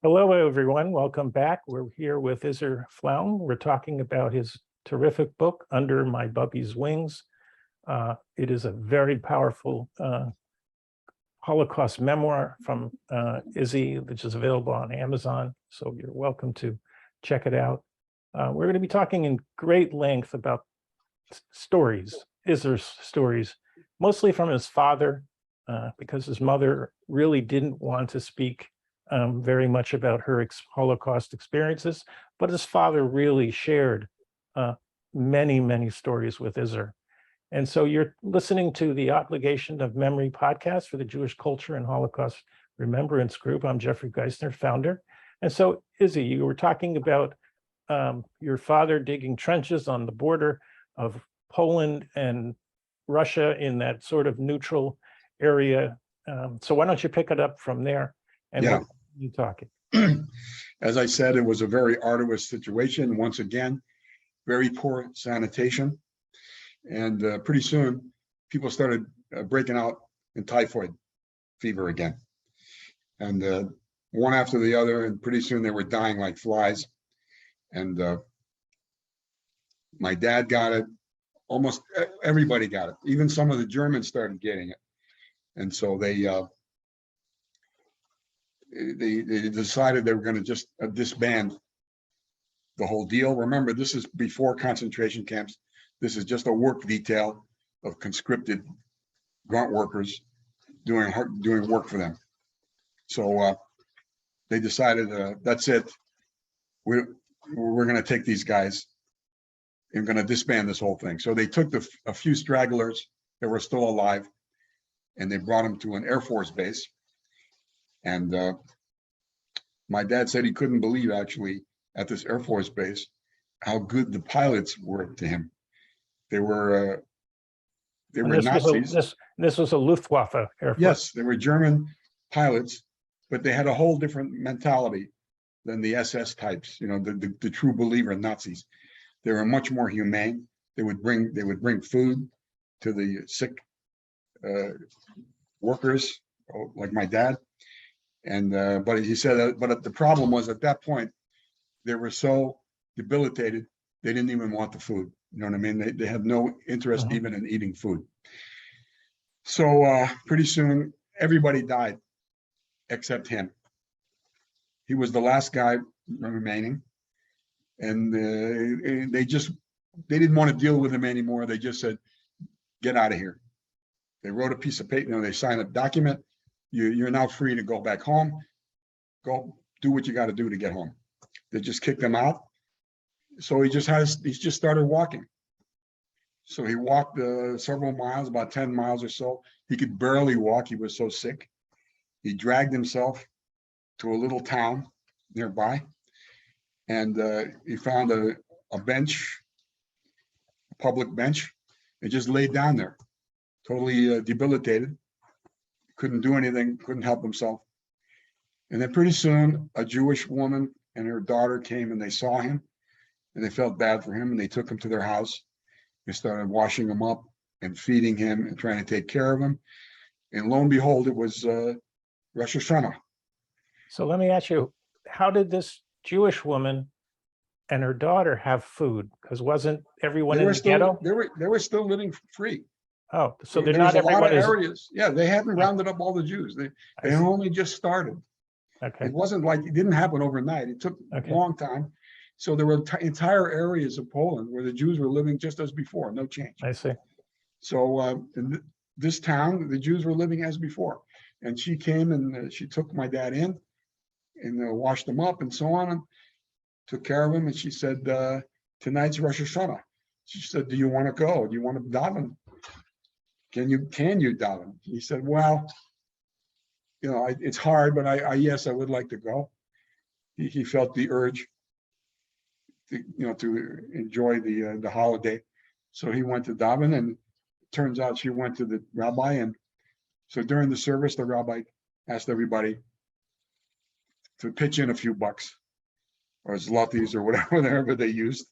Hello, everyone. Welcome back. We're here with Iser Flaum. We're talking about his terrific book, Under My Bubbe's Wings. It is a very powerful Holocaust memoir from Izzy, which is available on Amazon. So you're welcome to check it out. We're going to be talking in great length about stories, Iser's stories, mostly from his father, because his mother really didn't want to speak very much about her Holocaust experiences, but his father really shared many, many stories with Iser. And so you're listening to the Obligation of Memory podcast for the Jewish Culture and Holocaust Remembrance Group. I'm Jeffrey Geisner, founder. And so, Izzy, you were talking about your father digging trenches on the border of Poland and Russia in that sort of neutral area. So why don't you pick it up from there? And yeah, what are you talking? As I said, it was a very arduous situation. Once again, very poor sanitation. And pretty soon, people started breaking out in typhoid fever again. And one after the other, and pretty soon they were dying like flies. And my dad got it. Almost everybody got it. Even some of the Germans started getting it. And so they decided they were going to just disband the whole deal. Remember, this is before concentration camps. This is just a work detail of conscripted grunt workers doing work for them. So they decided that's it. We're going to take these guys and going to disband this whole thing. So they took a few stragglers that were still alive, and they brought them to an Air Force base. And my dad said he couldn't believe, actually, at this Air Force base, how good the pilots were to him. They were Nazis. This was a Luftwaffe Air Force. Yes, they were German pilots, but they had a whole different mentality than the SS types. You know, the true believer Nazis. They were much more humane. They would bring food to the sick workers, like my dad. And but he said, but the problem was at that point, they were so debilitated, they didn't even want the food. You know what I mean? They had no interest even in eating food. So pretty soon, everybody died except him. He was the last guy remaining. And they didn't want to deal with him anymore. They just said, get out of here. They wrote a piece of paper, they signed a document. You're now free to go back home. Go do what you got to do to get home. They just kicked him out. So he just started walking. So he walked several miles, about 10 miles or so. He could barely walk. He was so sick. He dragged himself to a little town nearby. And he found a bench, a public bench, and just laid down there, totally debilitated. Couldn't do anything, couldn't help himself. And then pretty soon, a Jewish woman and her daughter came and they saw him, and they felt bad for him, and they took him to their house. They started washing him up and feeding him and trying to take care of him. And lo and behold, it was Rosh Hashanah. So let me ask you, how did this Jewish woman and her daughter have food? Because wasn't everyone in the ghetto? They were still living free. Oh, so they're there not was a lot of everyone areas. Yeah, they hadn't rounded up all the Jews. They had only just started. Okay. It wasn't like it didn't happen overnight. It took a long time. So there were entire areas of Poland where the Jews were living just as before, no change. I see. So in this town, the Jews were living as before. And she came and she took my dad in and washed him up and so on, and took care of him. And she said, tonight's Rosh Hashanah. She said, do you want to go? Do you want to daven? Can you daven? He said, well, it's hard, but yes, I would like to go. He felt the urge to enjoy the holiday. So he went to daven, and it turns out she went to the rabbi. And so during the service, the rabbi asked everybody to pitch in a few bucks or zlotys or whatever they used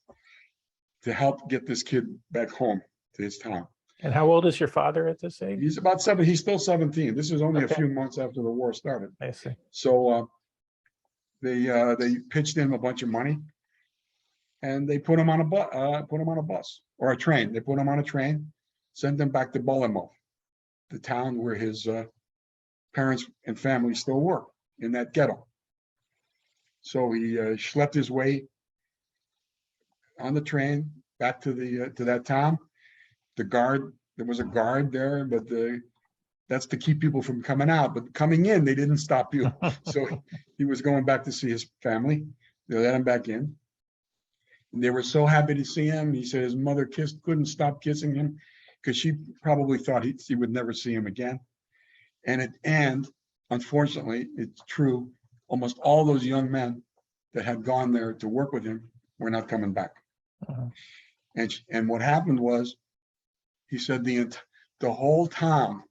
to help get this kid back home to his town. And how old is your father at this age? He's about 7. He's still 17. This is only a few months after the war started. I see. So they pitched in a bunch of money, and they put him on a bus or a train. They put him on a train, sent him back to Baltimore, the town where his parents and family still work, in that ghetto. So he schlepped his way on the train back to that town. There was a guard there, but that's to keep people from coming out. But coming in, they didn't stop you. So he was going back to see his family. They let him back in. And they were so happy to see him. He said his mother couldn't stop kissing him, because she probably thought he would never see him again. And unfortunately, it's true, almost all those young men that had gone there to work with him were not coming back. Uh-huh. And what happened was, he said the whole town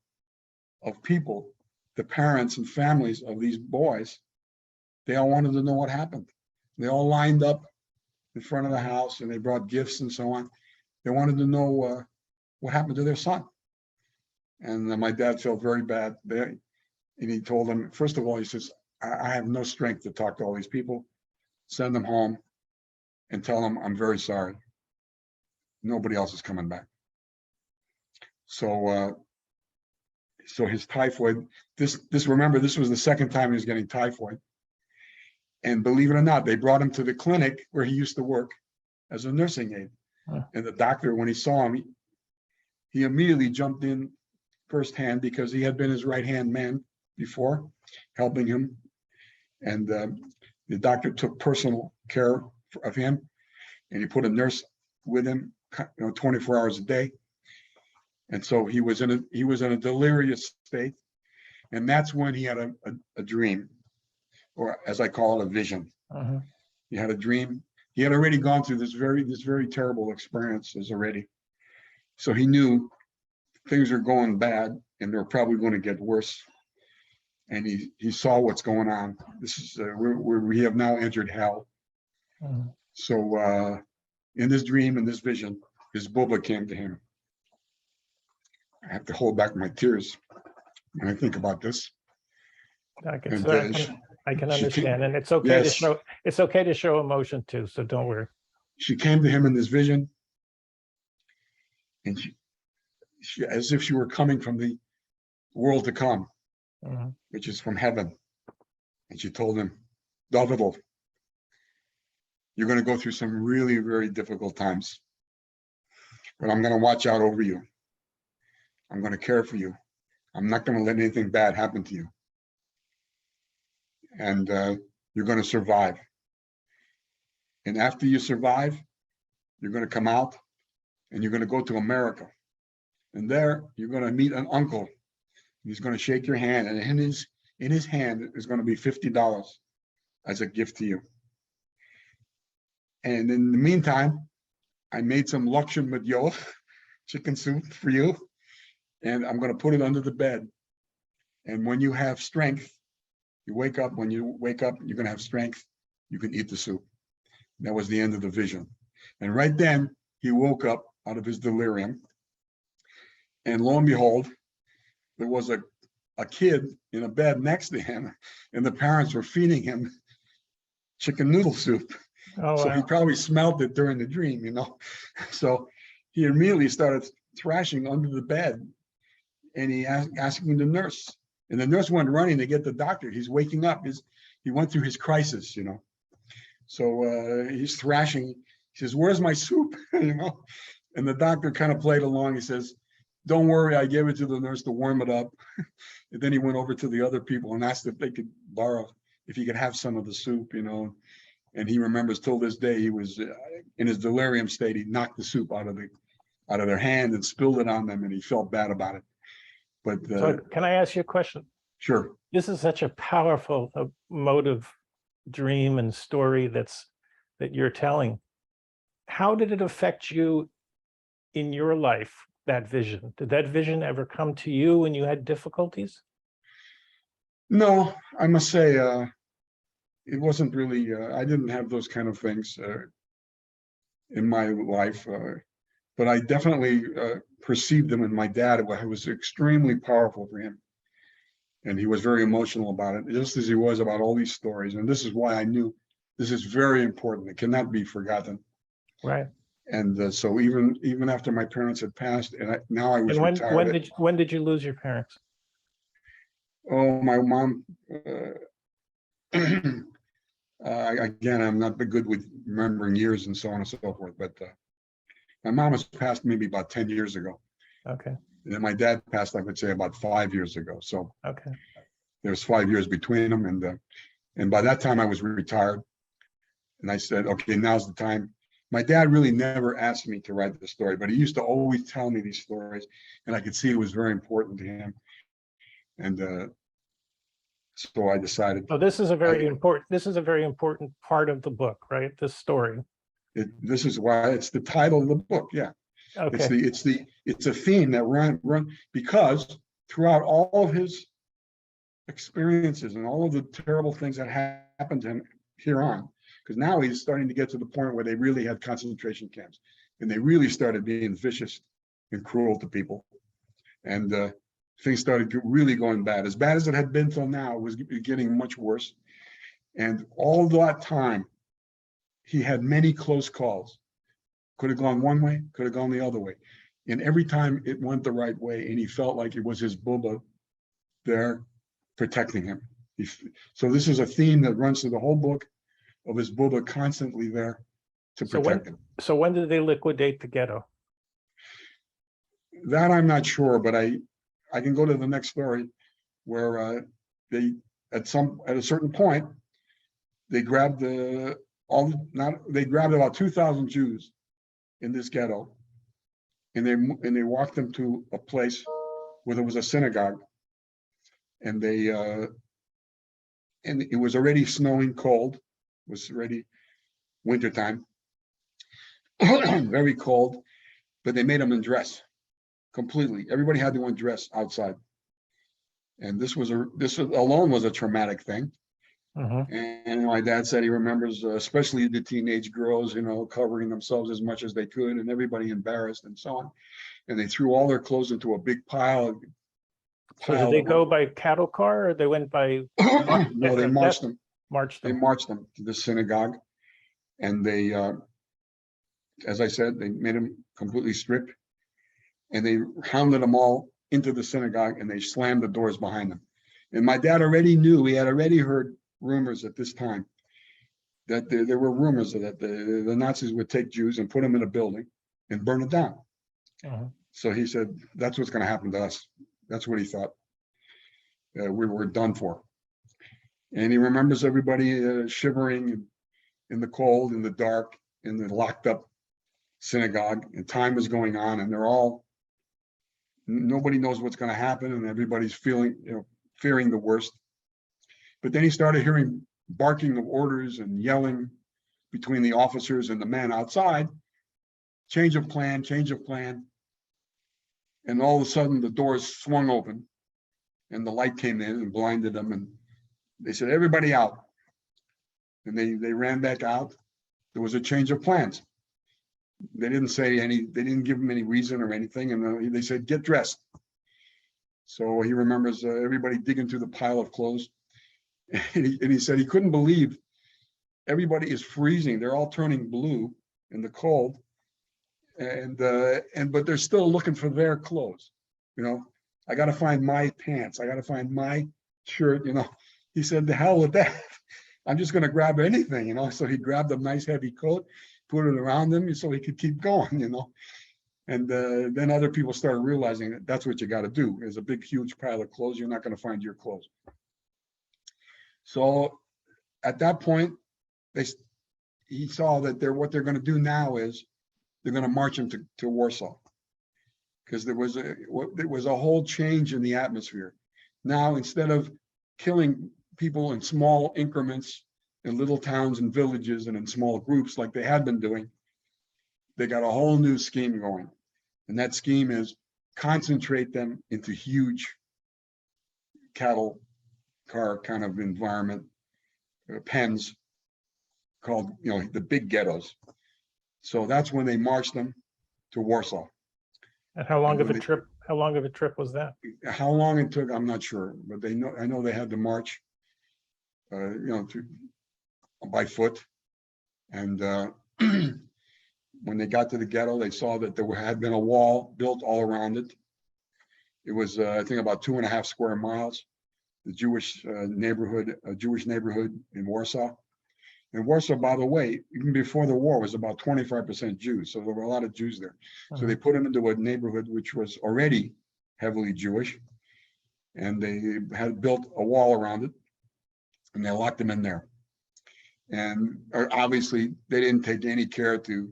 of people, the parents and families of these boys, they all wanted to know what happened. They all lined up in front of the house, and they brought gifts and so on. They wanted to know what happened to their son. And my dad felt very bad. And he told them, first of all, he says, I have no strength to talk to all these people. Send them home and tell them I'm very sorry. Nobody else is coming back. So his typhoid, remember, this was the second time he was getting typhoid. And believe it or not, they brought him to the clinic where he used to work as a nursing aide. Huh. And the doctor, when he saw him, he immediately jumped in firsthand, because he had been his right-hand man before, helping him. And the doctor took personal care of him, and he put a nurse with him, 24 hours a day. And so he was in a delirious state. And that's when he had a dream, or as I call it, a vision. Uh-huh. He had a dream. He had already gone through this very terrible experiences already. So he knew things are going bad, and they're probably going to get worse. And he saw what's going on. This is we have now entered hell. Uh-huh. So in this dream, in this vision, his Bubbe came to him. I have to hold back my tears when I think about this. I can, And, so I can she came- understand, and it's okay to Yes. show. It's okay to show emotion too. So don't worry. She came to him in this vision, and she as if she were coming from the world to come, Uh-huh. which is from heaven. And she told him, David, you're going to go through some really, very difficult times, but I'm going to watch out over you. I'm going to care for you. I'm not going to let anything bad happen to you. And you're going to survive. And after you survive, you're going to come out, and you're going to go to America. And there you're going to meet an uncle. He's going to shake your hand, and in his hand is going to be $50 as a gift to you. And in the meantime, I made some lakshan madyo, chicken soup for you, and I'm going to put it under the bed. And when you have strength, when you wake up, you're going to have strength, you can eat the soup. That was the end of the vision. And right then, he woke up out of his delirium. And lo and behold, there was a kid in a bed next to him, and the parents were feeding him chicken noodle soup. Oh, So wow. he probably smelled it during the dream, So he immediately started thrashing under the bed, and he asking the nurse. And the nurse went running to get the doctor. He's waking up. He went through his crisis, So he's thrashing. He says, "Where's my soup?" And the doctor kind of played along. He says, "Don't worry, I gave it to the nurse to warm it up." And then he went over to the other people and asked if they could if he could have some of the soup, And he remembers till this day, he was in his delirium state. He knocked the soup out of their hand and spilled it on them, and he felt bad about it. But So can I ask you a question? sure. This is such a powerful emotive dream and story that you're telling. How did it affect you in your life, that vision? Did that vision ever come to you when you had difficulties? No, I must say, it wasn't really, I didn't have those kind of things in my life, but I definitely perceived them in my dad. It was extremely powerful for him. And he was very emotional about it, just as he was about all these stories. And this is why I knew this is very important. It cannot be forgotten. Right. And so even after my parents had passed, and now I was And retired. when did you lose your parents? Oh, my mom. Again, I'm not good with remembering years and so on and so forth, but my mom has passed maybe about 10 years ago. Okay. And then my dad passed, I would say, about 5 years ago. So Okay. there's 5 years between them. And by that time I was retired. And I said, okay, now's the time. My dad really never asked me to write the story, but he used to always tell me these stories, and I could see it was very important to him. And so I decided, So this is a very important part of the book, right? This story. this is why it's the title of the book. Yeah. Okay. It's a theme that run because throughout all of his experiences and all of the terrible things that happened to him here on, because now he's starting to get to the point where they really had concentration camps and they really started being vicious and cruel to people. And things started really going bad. As bad as it had been till now, it was getting much worse. And all that time, he had many close calls. Could have gone one way, could have gone the other way. And every time it went the right way, and he felt like it was his Bubbe there protecting him. So this is a theme that runs through the whole book, of his Bubbe constantly there to protect him. So when did they liquidate the ghetto? That I'm not sure, but I can go to the next story where they at a certain point they grabbed they grabbed about 2,000 Jews in this ghetto, and they walked them to a place where there was a synagogue, and and it was already snowing cold, it was already wintertime, very cold, but they made them undress completely. Everybody had to undress outside. And this alone was a traumatic thing. And my dad said he remembers, especially the teenage girls, covering themselves as much as they could, and everybody embarrassed and so on. And they threw all their clothes into a big pile. So did they go by cattle car, or they went by? No, they marched them. They marched them to the synagogue, and they, as I said, they made them completely stripped, and they hounded them all into the synagogue, and they slammed the doors behind them. And my dad already knew, he had already heard rumors at this time that there were rumors that the Nazis would take Jews and put them in a building and burn it down. So he said, that's what's going to happen to us. That's what he thought. We were done for. And he remembers everybody shivering in the cold, in the dark, in the locked up synagogue, and time is going on, and nobody knows what's going to happen, and everybody's fearing the worst. But then he started hearing barking of orders and yelling between the officers and the men outside. Change of plan, change of plan. And all of a sudden the doors swung open and the light came in and blinded them. And they said, everybody out. And they ran back out. There was a change of plans. They didn't give them any reason or anything. And they said, get dressed. So he remembers everybody digging through the pile of clothes. And he said he couldn't believe everybody is freezing. They're all turning blue in the cold. But they're still looking for their clothes. I got to find my pants. I got to find my shirt. He said, the hell with that. I'm just going to grab anything, So he grabbed a nice heavy coat, put it around him so he could keep going, And then other people started realizing that that's what you got to do. There's a big, huge pile of clothes. You're not going to find your clothes. So at that point, he saw that what they're going to do now is they're going to march him to Warsaw, because there was a whole change in the atmosphere. Now, instead of killing people in small increments in little towns and villages and in small groups like they had been doing, they got a whole new scheme going. And that scheme is concentrate them into huge cattle car kind of environment, pens called, the big ghettos. So that's when they marched them to Warsaw. And how long of a trip? How long of a trip was that? How long it took, I'm not sure, but I know they had to march, by foot. And when they got to the ghetto, they saw that there had been a wall built all around it. It was, I think, about 2.5 square miles. The Jewish neighborhood, a Jewish neighborhood in Warsaw. And Warsaw, by the way, even before the war, was about 25% Jews. So there were a lot of Jews there. So they put them into a neighborhood which was already heavily Jewish. And they had built a wall around it. And they locked them in there. And obviously, they didn't take any care to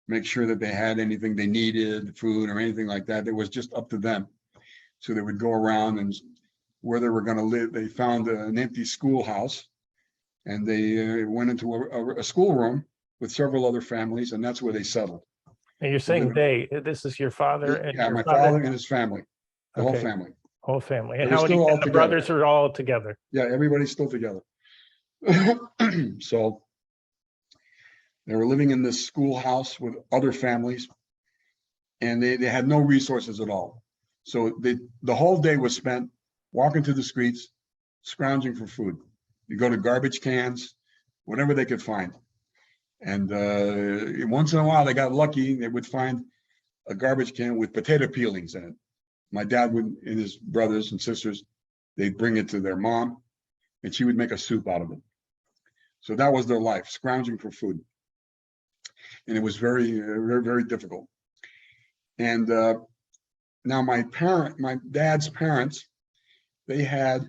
make sure that they had anything they needed, food or anything like that. It was just up to them. So they would go around, and where they were going to live, they found an empty schoolhouse, and they went into a schoolroom with several other families, and that's where they settled. And you're saying this is your father and Yeah, your my father? father and his family, the whole Okay. family. Whole family. They And were how many still all and the together. brothers are all together? Yeah, everybody's still together. So they were living in this schoolhouse with other families, and they had no resources at all. So the whole day was spent walking through the streets, scrounging for food. You go to garbage cans, whatever they could find. And once in a while, they got lucky. They would find a garbage can with potato peelings in it. My dad would, and his brothers and sisters, they'd bring it to their mom, and she would make a soup out of it. So that was their life, scrounging for food. And it was very, very, very difficult. And now my dad's parents, they had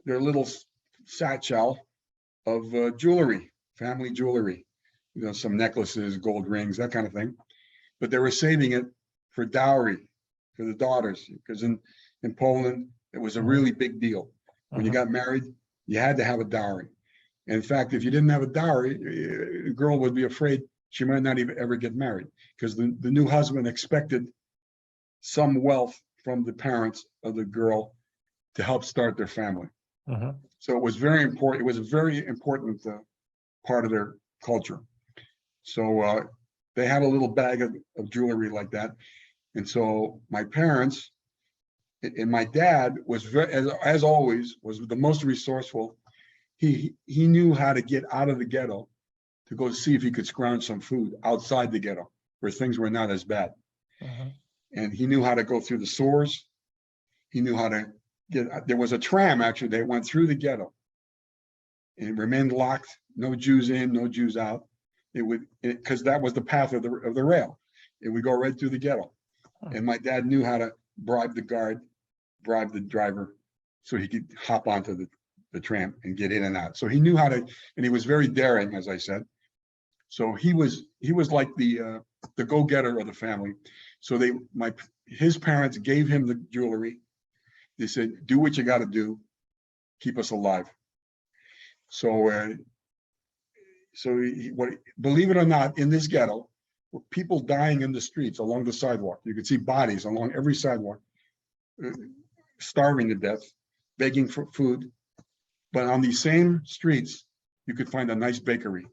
their little satchel of jewelry, family jewelry, some necklaces, gold rings, that kind of thing. But they were saving it for dowry for the daughters, because in Poland, it was a really big deal. When you got married, you had to have a dowry. And in fact, if you didn't have a dowry, a girl would be afraid she might not even ever get married, because the new husband expected some wealth from the parents of the girl to help start their family. So it was very important. It was a very important part of their culture. So they had a little bag of jewelry like that. And so my parents and my dad was very, as always, was the most resourceful. He knew how to get out of the ghetto to go see if he could scrounge some food outside the ghetto where things were not as bad. And he knew how to go through the sewers. He knew how to there was a tram actually that went through the ghetto. And it remained locked, no Jews in, no Jews out. Because that was the path of the rail. It would go right through the ghetto. And my dad knew how to bribe the guard, bribe the driver, so he could hop onto the tram and get in and out. So he knew how to, and he was very daring, as I said. So he was like the go-getter of the family. So his parents gave him the jewelry. They said, "Do what you got to do, keep us alive." So, believe it or not, in this ghetto, were people dying in the streets along the sidewalk. You could see bodies along every sidewalk, starving to death, begging for food. But on these same streets, you could find a nice bakery,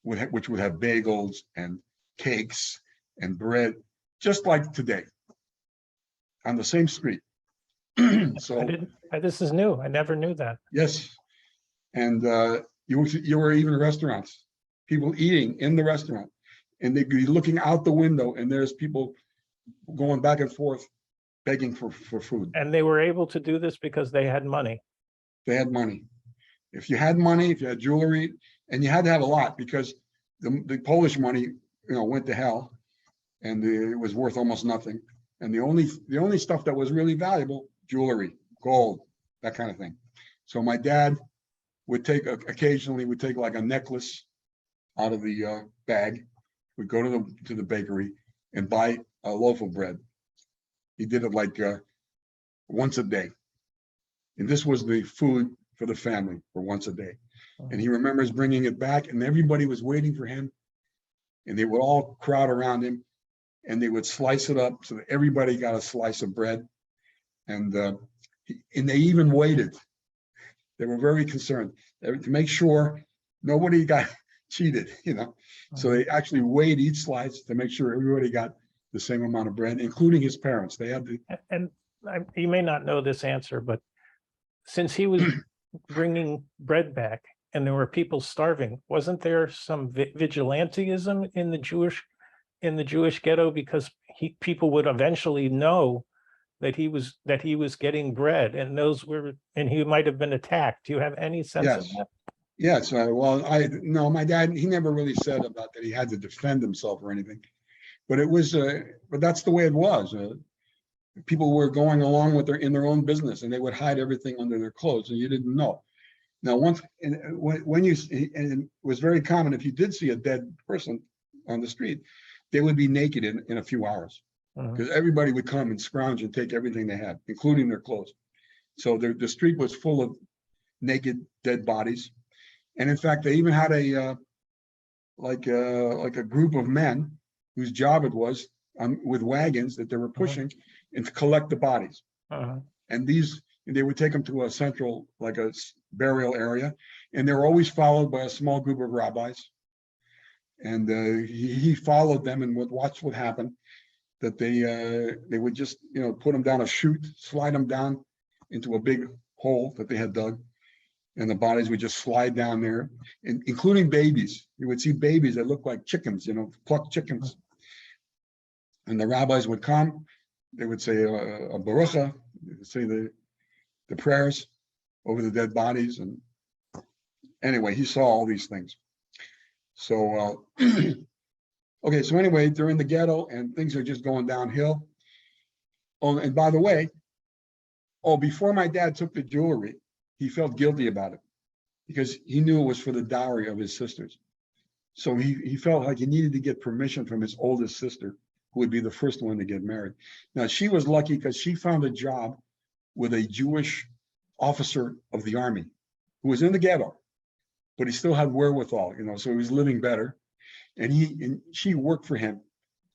which would have bagels and cakes and bread, just like today, on the same street. So this is new. I never knew that. yes, and you were even restaurants, people eating in the restaurant, and they'd be looking out the window, and there's people going back and forth, begging for food. And they were able to do this because they had money. They had money. If you had money, if you had jewelry, and you had to have a lot, because the Polish money, went to hell, and it was worth almost nothing. And the only stuff that was really valuable, jewelry, gold, that kind of thing. So my dad would occasionally take like a necklace out of the bag, would go to the bakery and buy a loaf of bread. He did it like once a day. And this was the food for the family for once a day. And he remembers bringing it back, and everybody was waiting for him, and they would all crowd around him, and they would slice it up so that everybody got a slice of bread. And they even waited. They were very concerned to make sure nobody got cheated, So they actually weighed each slice to make sure everybody got the same amount of bread, including his parents. They had the, And you may not know this answer, but since he was bringing bread back and there were people starving, wasn't there some vigilantism in the Jewish ghetto, because people would eventually know that he was getting bread, and he might have been attacked. Do you have any sense of yes. that? Yes, well, no, my dad, he never really said about that he had to defend himself or anything, but it was, but that's the way it was. People were going along with in their own business, and they would hide everything under their clothes, and you didn't know. Now, when you, and it was very common, if you did see a dead person on the street, they would be naked in a few hours, because everybody would come and scrounge and take everything they had, including their clothes. So the street was full of naked, dead bodies. And in fact, they even had like a group of men whose job it was with wagons that they were pushing and to collect the bodies. And they would take them to a central, like a burial area, and they were always followed by a small group of rabbis. And he followed them and would watch what happened. That they would just put them down a chute, slide them down into a big hole that they had dug. And the bodies would just slide down there, including babies. You would see babies that looked like chickens, plucked chickens. And the rabbis would come, they would say a barucha, say the prayers over the dead bodies. And anyway, he saw all these things. So, okay, so anyway, they're in the ghetto and things are just going downhill. Oh, and by the way, before my dad took the jewelry, he felt guilty about it because he knew it was for the dowry of his sisters. So he felt like he needed to get permission from his oldest sister, who would be the first one to get married. Now, she was lucky because she found a job with a Jewish officer of the army who was in the ghetto, but he still had wherewithal, so he was living better. And she worked for him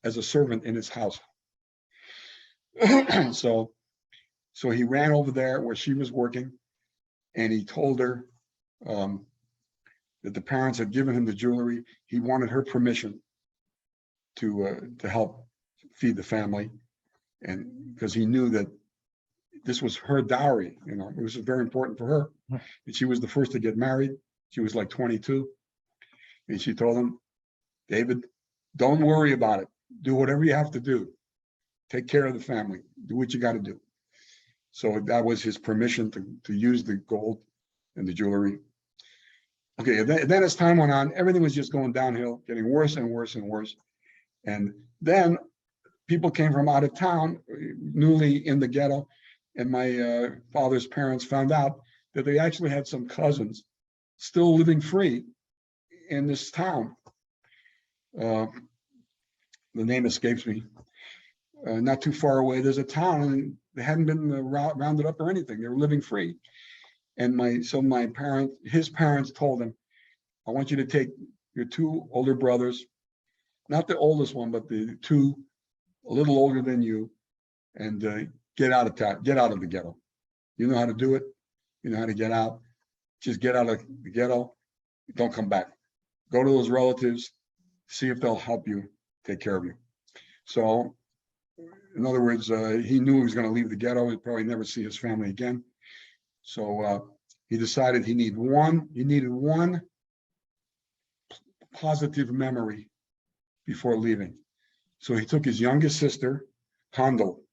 as a servant in his house. So he ran over there where she was working, and he told her that the parents had given him the jewelry. He wanted her permission to help feed the family, and because he knew that this was her dowry, it was very important for her. And she was the first to get married. She was like 22, and she told him, David, don't worry about it. Do whatever you have to do. Take care of the family. Do what you got to do. So that was his permission to use the gold and the jewelry. Okay, then as time went on, everything was just going downhill, getting worse and worse and worse. And then people came from out of town, newly in the ghetto, and my father's parents found out that they actually had some cousins still living free in this town. The name escapes me. Not too far away, there's a town, and they hadn't been rounded up or anything. They were living free. And his parents told him, I want you to take your two older brothers, not the oldest one, but the two a little older than you, and get out of town, get out of the ghetto. You know how to do it. You know how to get out. Just get out of the ghetto. Don't come back. Go to those relatives, see if they'll help you, take care of you. So, in other words, he knew he was going to leave the ghetto. He'd probably never see his family again. So he decided he needed one positive memory before leaving. So he took his youngest sister, Handel.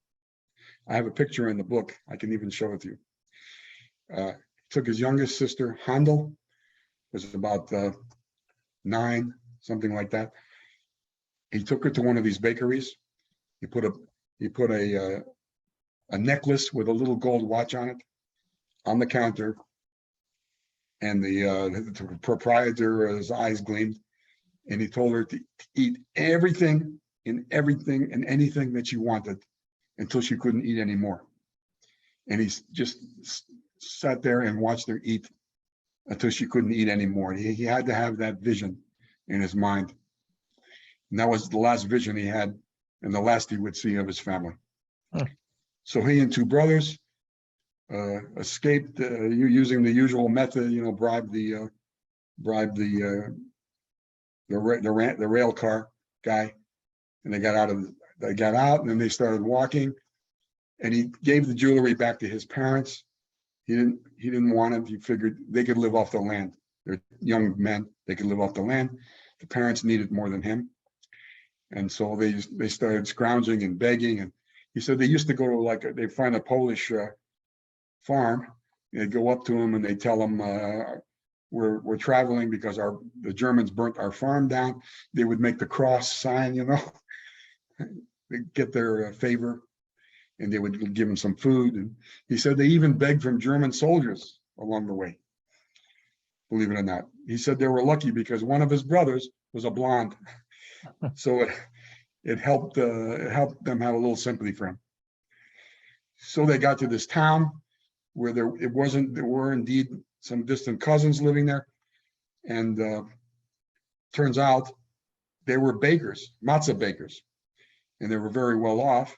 I have a picture in the book. I can even show it to you. Took his youngest sister, Handel, was about 9, something like that. He took her to one of these bakeries. He put a necklace with a little gold watch on it on the counter, and the proprietor, his eyes gleamed, and he told her to eat everything and anything that she wanted until she couldn't eat anymore. And he just sat there and watched her eat until she couldn't eat anymore. He had to have that vision in his mind. And that was the last vision he had and the last he would see of his family. So he and 2 brothers escaped using the usual method, bribe the rail car guy, and they got out of they got out and then they started walking, and he gave the jewelry back to his parents. He didn't want it. He figured they could live off the land. They're young men. They could live off the land. The parents needed more than him. And so they started scrounging and begging. And he said they used to go to they find a Polish farm. They'd go up to him and they tell him, we're traveling because the Germans burnt our farm down. They would make the cross sign, they get their favor, and they would give him some food. And he said they even begged from German soldiers along the way. Believe it or not, he said they were lucky because one of his brothers was a blonde, so it helped them have a little sympathy for him. So they got to this town where there were indeed some distant cousins living there, and turns out they were bakers, matzah bakers, and they were very well off.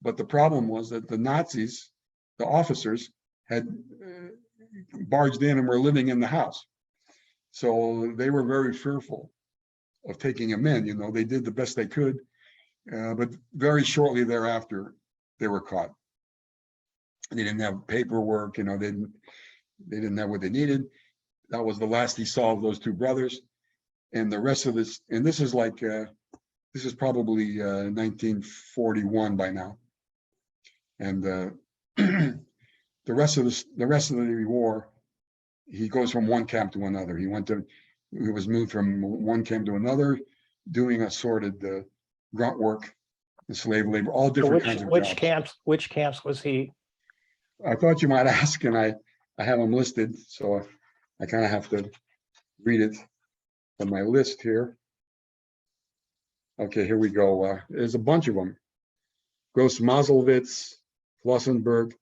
But the problem was that the Nazis, the officers, had barged in and were living in the house. So they were very fearful of taking them in. They did the best they could, but very shortly thereafter, they were caught. They didn't have paperwork, they didn't have what they needed. That was the last he saw of those two brothers. And the rest of this, and this is probably 1941 by now. And the rest of the war, he goes from one camp to another. He was moved from one camp to another, doing assorted grunt work and slave labor, all different kinds of jobs. Which camps was he? I thought you might ask, and I have them listed, so I kind of have to read it from my list here. Okay, here we go. There's a bunch of them. Gross Maselwitz, Flossenburg,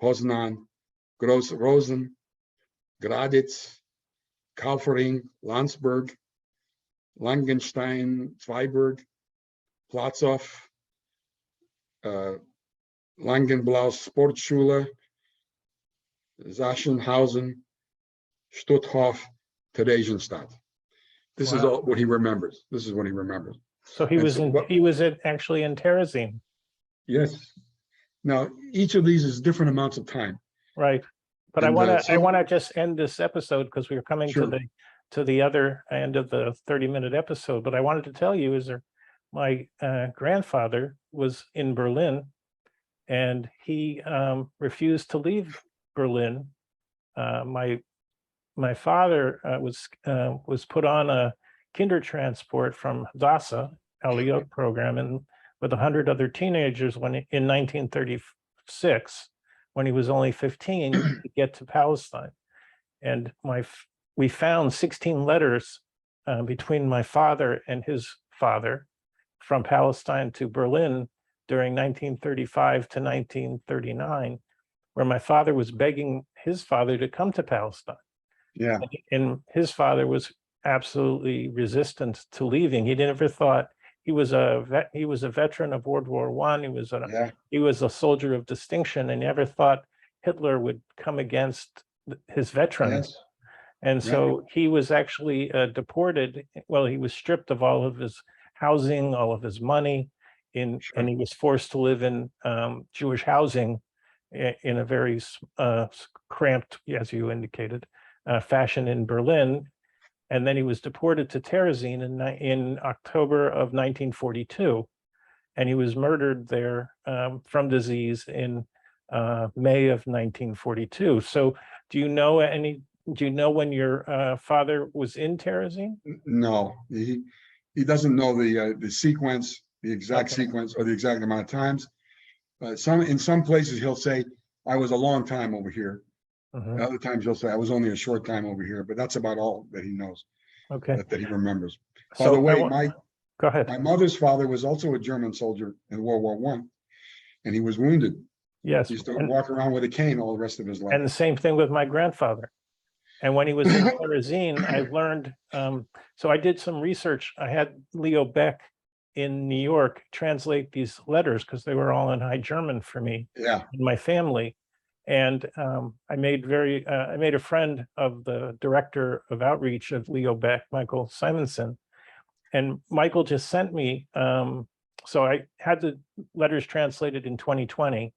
Poznan, Gross Rosen, Graditz, Kaufering, Landsberg, Langenstein, Zweiberg, Platzow, Langenblau Sportschule, Sachsenhausen, Stutthof, Theresienstadt. This is all what he remembers. This is what he remembers. So he was actually in Terezin. Yes. Now, each of these is different amounts of time. Right. But I want to just end this episode because we're coming to the other end of the 30-minute episode. But I wanted to tell you my grandfather was in Berlin, and he refused to leave Berlin. My father was put on a kinder transport from Dasa, Aliyot program, and with 100 other teenagers in 1936, when he was only 15, to get to Palestine. And we found 16 letters between my father and his father from Palestine to Berlin during 1935 to 1939, where my father was begging his father to come to Palestine. Yeah. And his father was absolutely resistant to leaving. He never thought he was a veteran of World War I. He was a soldier of distinction, and never thought Hitler would come against his veterans. Yes. And so he was actually deported. Well, he was stripped of all of his housing, all of his money, and he was forced to live in Jewish housing in a very cramped, as you indicated, fashion in Berlin. And then he was deported to Terezin in October of 1942, and he was murdered there from disease in May of 1942. So, do you know when your father was in Terezin? No, he doesn't know the sequence, the exact sequence, or the exact amount of times. In some places he'll say, "I was a long time over here." Other times he'll say, "I was only a short time over here," but that's about all that he knows. Okay. That he remembers. By So the way, go ahead. my mother's father was also a German soldier in World War I, and he was wounded. Yes. He used to walk around with a cane all the rest of his life. And the same thing with my grandfather. And when he was in Terezin, I learned, so I did some research. I had Leo Beck in New York translate these letters because they were all in High German for me and my family. And I made a friend of the director of outreach of Leo Beck, Michael Simonson. And Michael just sent me So I had the letters translated in 2020.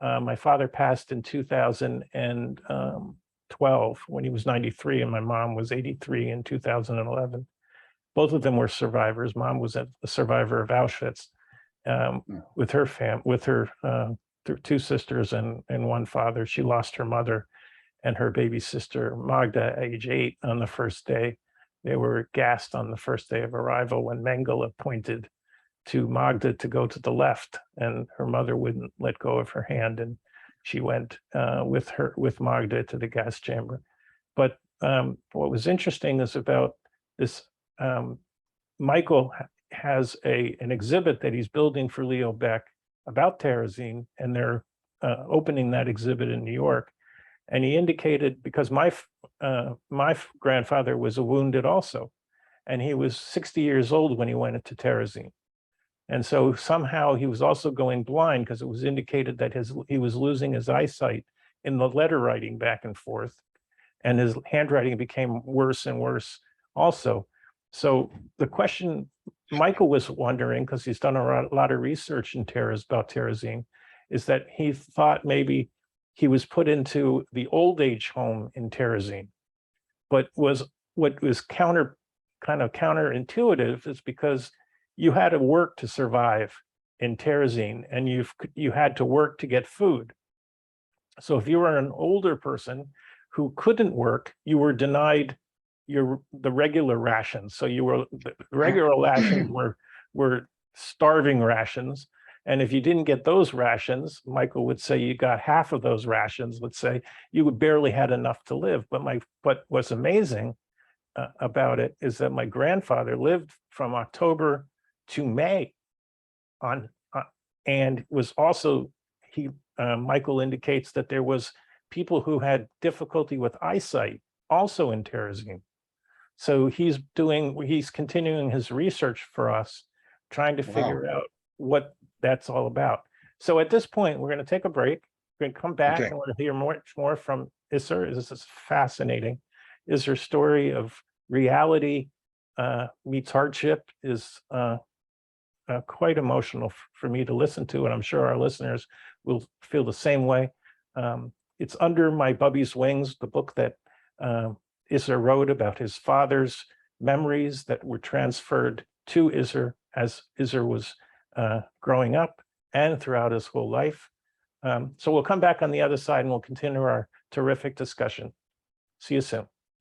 My father passed in 2012 when he was 93, and my mom was 83 in 2011. Both of them were survivors. Mom was a survivor of Auschwitz with her two sisters and one father. She lost her mother and her baby sister Magda, age 8, on the first day. They were gassed on the first day of arrival when Mengele pointed to Magda to go to the left, and her mother wouldn't let go of her hand, and she went with Magda to the gas chamber. But what was interesting is about this. Michael has an exhibit that he's building for Leo Baeck about Terezin, and they're opening that exhibit in New York. And he indicated, because my grandfather was wounded also, and he was 60 years old when he went into Terezin. And so somehow he was also going blind, because it was indicated that he was losing his eyesight in the letter writing back and forth, and his handwriting became worse and worse also. So the question Michael was wondering, because he's done a lot of research in about Terezin, is that he thought maybe he was put into the old age home in Terezin, but what was counterintuitive is because you had to work to survive in Terezin, and you had to work to get food. So if you were an older person who couldn't work, you were denied the regular rations. So the regular rations were starving rations. And if you didn't get those rations, Michael would say you got half of those rations, let's say, you would barely had enough to live. But what's amazing about it is that my grandfather lived from October to May and was also, Michael indicates that there was people who had difficulty with eyesight also in Terezin. So he's continuing his research for us, trying to figure out what that's all about. So at this point, we're going to take a break. We're going to come back and we're going to hear more from Iser. This is fascinating. Iser's story of reality meets hardship is quite emotional for me to listen to, and I'm sure our listeners will feel the same way. It's Under My Bubbe's Wings, the book that Iser wrote about his father's memories that were transferred to Iser as Iser was growing up and throughout his whole life. So we'll come back on the other side and we'll continue our terrific discussion. See you soon.